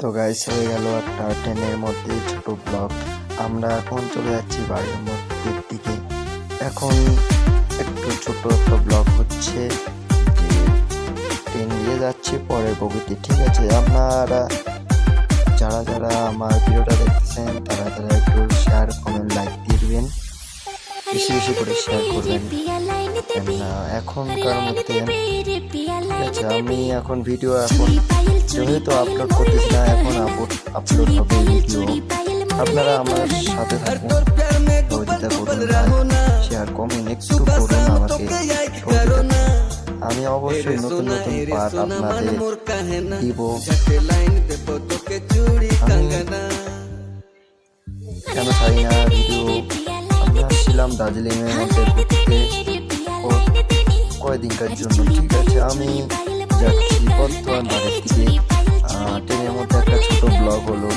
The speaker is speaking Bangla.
তো গাইস হয়ে গেল একটা ট্রেনের মধ্যে ছোট ব্লগ। আমরা এখন চলে যাচ্ছি বাড়ির মধ্যে দিকে। এখন একটু ছোট একটা ব্লগ হচ্ছে যে ট্রেন নিয়ে যাচ্ছি পরের বগিতে। ঠিক আছে, আপনারা যারা যারা আমার ভিডিওটা দেখতেছেন তারা তারা একটু শেয়ার কমেন্ট লাইক দিবেন, বেশি বেশি করে শেয়ার করবেন। এখনকার মধ্যে ঠিক আছে, আমি এখন ভিডিও যেহেতু আপলোড করতেছি না, এখন আপলোড হবে ভিডিও। আপনারা আমার সাথে থাকুন, সহযোগিতা করুন, শেয়ার কমেন্ট একটু করুন, আমাকে আমি অবশ্যই নতুন নতুন পার্ট আপনাদের দিব। কেন চাই না ভিডিও। আমি আসছিলাম দার্জিলিংয়ের মধ্যে ঘুরতে কয়েকদিনকার জন্য। ঠিক আছে, আমি যাচ্ছি বর্তমান বাড়ির দিকে। ট্রেনের মধ্যে একটা ছোট ব্লগ হলো।